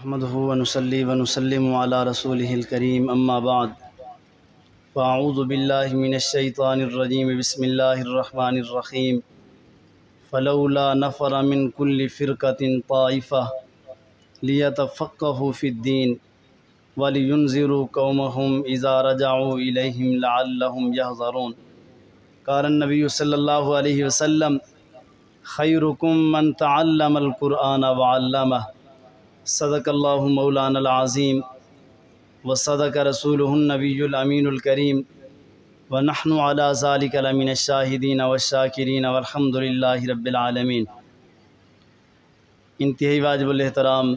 نحمده ونصلي ونسلم على رسوله الكريم اما بعد فاعوذ باللہ من الشیطان الرجیم بسم اللہ الرحمن الرحیم فلولا نفر من كل فرقة طائفة ليتفقهوا في الدين ولينذروا قومهم اذا رجعوا اليهم لعلهم يحذرون۔ قال النبی صلی اللہ علیہ وسلم خیرکم من تعلم القرآن وعلمہ، صدق اللہ مولانا العظیم وصدق رسولہ النبی الامین الکریم ونحن علی ذلک لمن الشاہدین والشاکرین والحمد للہ رب العالمین۔ انتہائی واجب الاحترام،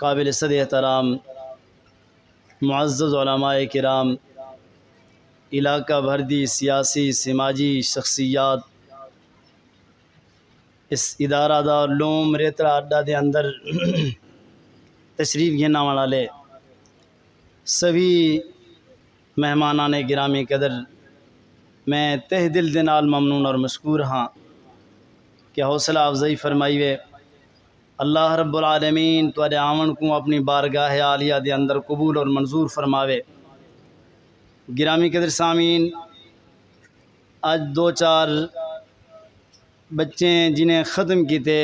قابل صد احترام معزز علماء کرام، علاقہ بھردی سیاسی سماجی شخصیات، اس ادارہ دا لوم ریترا اڈا دے اندر تشریف گھننا والے سبھی مہمانان گرامی قدر، میں تہ دل دے نال ممنون اور مشکور ہاں کہ حوصلہ افزائی فرمائی وے۔ اللہ رب العالمین تواڈے آمن کو اپنی بارگاہ عالیہ دے اندر قبول اور منظور فرماوے۔ گرامی قدر سامعین، آج دو چار بچے جنہیں ختم کیتے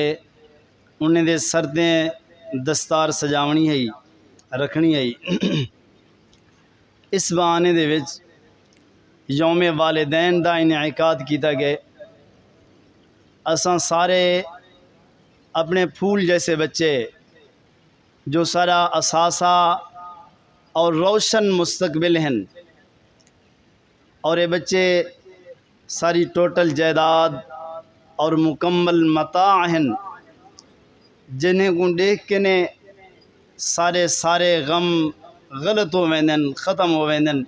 انہیں دے سردیں دستار سجاونی ہے رکھنی ہے۔ اس بہانے دے وچ یوم والدین دا انعقاد کیتا گئے۔ اساں سارے اپنے پھول جیسے بچے جو سارا اثاثہ اور روشن مستقبل ہیں، اور یہ بچے ساری ٹوٹل جائیداد اور مکمل متاع ہیں، جنہیں کو دیکھ کے نے سارے غم غلط ہو ویندن، ختم ہو ویندن۔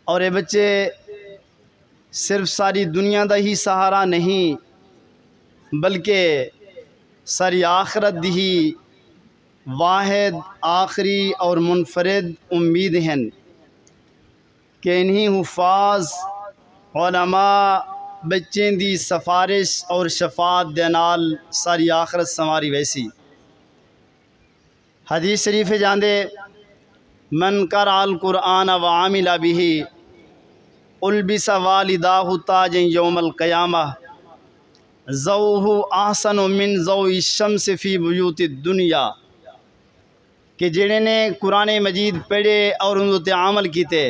اور یہ بچے صرف ساری دنیا دا ہی سہارا نہیں بلکہ ساری آخرت دی ہی واحد آخری اور منفرد امید ہیں کہ انہی حفاظ علماء بچیں دی سفارش اور شفاعت دے نال ساری آخرت سنواری ویسی۔ حدیث شریف جاندے من قرأ القرآن وعمل به البس والداہ تاج یوم القیامہ ضوءہ احسن من ضوء الشمس فی بیوت الدنیا، کہ جنہیں نے قرآن مجید پڑھے اور ان تے عمل کیتے،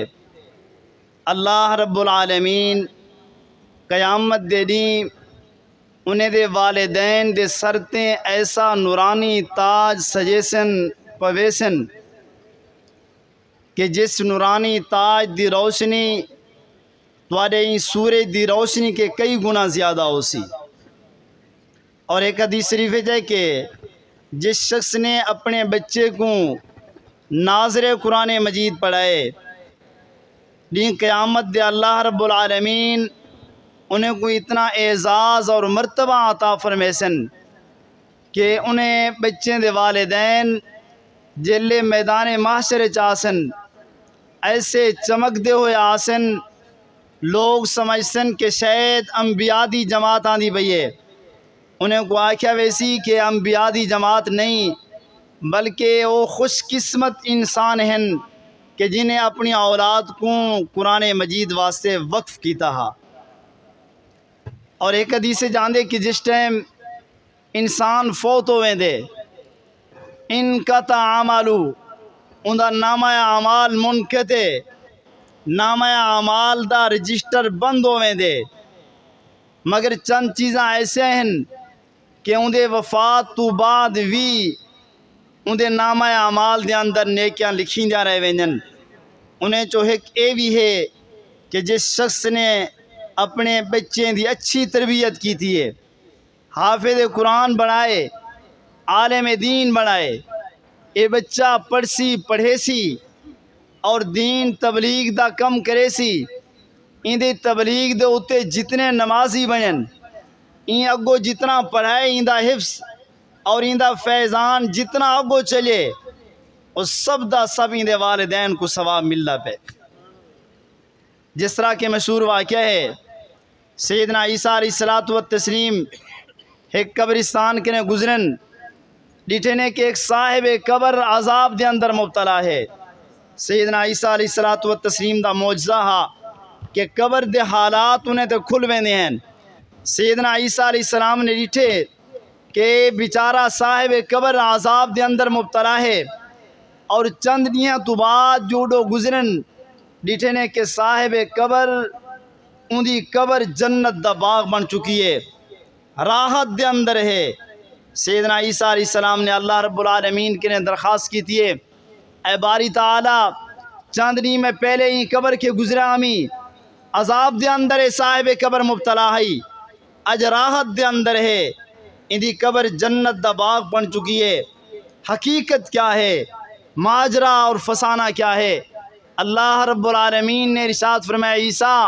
اللہ رب العالمین قیامت دے دیں انہیں دے والدین دے سرتیں ایسا نورانی تاج سجیسن پویسن کہ جس نورانی تاج دی روشنی توارے سورج دی روشنی کے کئی گنا زیادہ ہو سی۔ اور ایک حدیث شریف ہے کہ جس شخص نے اپنے بچے کو ناظر قرآن مجید پڑھائے، دین قیامت دے اللہ رب العالمین انہیں کو اتنا اعزاز اور مرتبہ عطا فرمیسن کہ انہیں بچیں دے والدین جلے میدان محشر چاسن ایسے چمک دے ہوئے آسن، لوگ سمجھسن کہ شاید انبیاء دی جماعت آندھی بھئیے۔ انہیں کو آکھیا ویسی کہ انبیاء دی جماعت نہیں بلکہ وہ خوش قسمت انسان ہیں کہ جنہیں اپنی اولاد کو قرآن مجید واسطے وقف کیتا ہا۔ اور ایک حدیث سے جاندے کہ جس ٹائم انسان فوت ہوئے دے انقطع عملو، ان دا نامہ اعمال منقطع، نامہ اعمال دا رجسٹر بند ہوئے دے، مگر چند چیزاں ایسے ہیں کہ ان دے وفات تو بعد بھی ان دے نامہ اعمال دے اندر نیکیاں لکھی جا رہے وینجن۔ انہیں چوہے اے بھی ہے کہ جس شخص نے اپنے بچے دی اچھی تربیت کی تھی ہے، حافظ قرآن بنائے، عالم دین بنائے، اے بچہ پڑھ پڑھے سی اور دین تبلیغ دا کم کرے سی، ان دے تبلیغ دے اتے جتنے نمازی بنن، ان اگو جتنا پڑھائے ان دا حفظ اور ان دا فیضان جتنا اگو چلے، اس سب دا سب ان دے والدین کو ثواب ملنا پہ۔ جس طرح کے مشہور واقعہ ہے سیدنا عیسیٰ علیہ السلام ایک قبرستان کے نے گزرن، ڈٹھے نے کہ ایک صاحب قبر عذاب دے اندر مبتلا ہے. سیدنا عیسیٰ علیہ الصلوۃ والتسلیم دا معجزہ ہا کہ قبر دے حالات انہیں تے کھل ویندے ہیں. سیدنا عیسیٰ علیہ السلام نے ڈٹھے کہ بیچارہ صاحب قبر عذاب دے اندر مبتلا ہے، اور چند دیاں تو بعد جوڑو گزرن ڈٹھے نے کہ صاحب قبر اندی قبر جنت دا باغ بن چکی ہے، راحت دے اندر ہے. سیدنا عیسیٰ علیہ السلام نے اللہ رب العالمین کے نے درخواست کی تھی، اے باری تعالی چاندنی میں پہلے ہی قبر کے گزرا ہمیں عذاب دے اندر ہے، صاحب قبر مبتلا ہے، اج راحت دے اندر ہے، اندی قبر جنت دا باغ بن چکی ہے. حقیقت کیا ہے، ماجرا اور فسانہ کیا ہے؟ اللہ رب العالمین نے ارشاد فرمایا عیسیٰ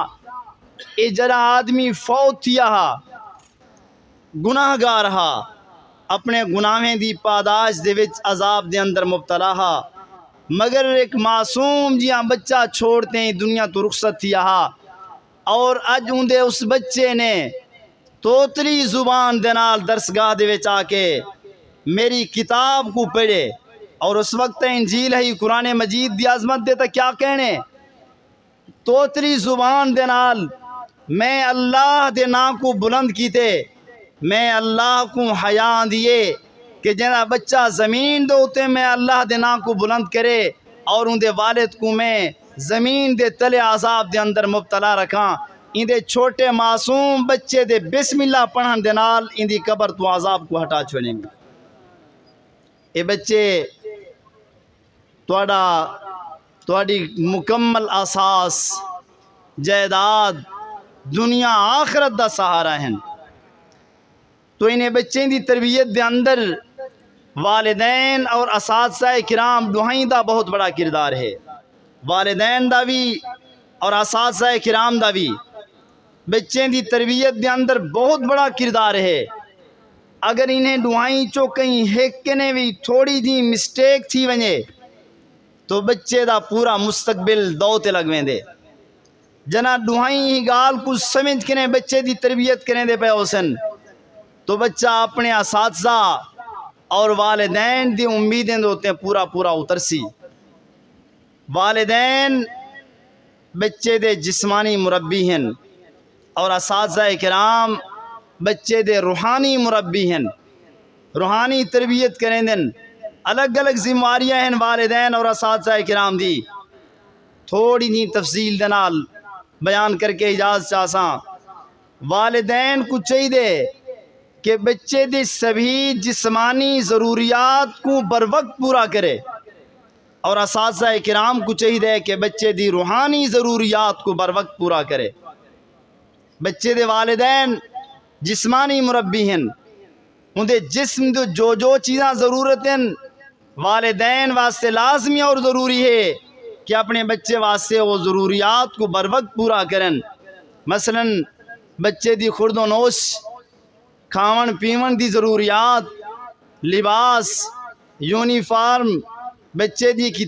اے جڑا آدمی فوت تھیا ہا، گناہ گار ہا، اپنے گناہیں دی پاداش دے وچ عذاب دے اندر مبتلا ہا، مگر ایک معصوم جیاں بچہ چھوڑتے ہیں دنیا تو رخصت تھیا ہا، اور اج اندے اس بچے نے توتلی زبان دے نال درسگاہ دے وچ آ کے میری کتاب کو پڑھے، اور اس وقت انجیل ہے قرآن مجید دی عظمت دے تا کیا کہنے، توتلی زبان دے نال میں اللہ دے نام کو بلند کیتے، میں اللہ کو حیا دیے کہ جنا بچہ زمین دے ہوتے میں اللہ دے نام کو بلند کرے، اور ان دے والد کو میں زمین دے تلے عذاب دے اندر مبتلا رکھاں. ان دے چھوٹے معصوم بچے دے بسم اللہ پڑھن دے نال ان دی قبر تو عذاب کو ہٹا چھوڑیں گے. اے بچے تواڈی مکمل اساس جائیداد دنیا آخرت دا سہارا ہیں. تو انہیں بچیں دی تربیت دے اندر والدین اور اساتذہ کرام دوہائیں دا بہت بڑا کردار ہے. والدین دا بھی اور اساتذہ کرام دا بھی بچیں دی تربیت دے اندر بہت بڑا کردار ہے. اگر انہیں دوہائیں چو کہیں ہیکنے بھی تھوڑی جی مسٹیک تھی ونجے تو بچے دا پورا مستقبل دوتے لگ ویندے. جنا دوہائیں ہی گال کچھ سمجھ کے بچے دی تربیت کرنے دے پہ ہوسن تو بچہ اپنے اساتذہ اور والدین دی امیدیں ہوتے ہیں پورا اترسی. والدین بچے دے جسمانی مربی ہیں اور اساتذہ کرام بچے دے روحانی مربی ہیں، روحانی تربیت کریں دن. الگ الگ ذمہ داریاں ہیں والدین اور اساتذہ کرام دی. تھوڑی جی تفصیل دنال بیان کر کے اجازت چاہساں. والدین کو چاہیے کہ بچے دی سبھی جسمانی ضروریات کو بر وقت پورا کرے، اور اساتذہ کرام کو چاہیے کہ بچے دی روحانی ضروریات کو بر وقت پورا کرے. بچے دے والدین جسمانی مربی ہیں، ان دے جسم دے جو چیزاں ضرورت ہیں والدین واسطے لازمی اور ضروری ہے کہ اپنے بچے واسطے وہ ضروریات کو بر وقت پورا کریں. مثلا بچے دی خورد و نوش، کھاون پیون دی ضروریات، لباس، یونیفارم، بچے دی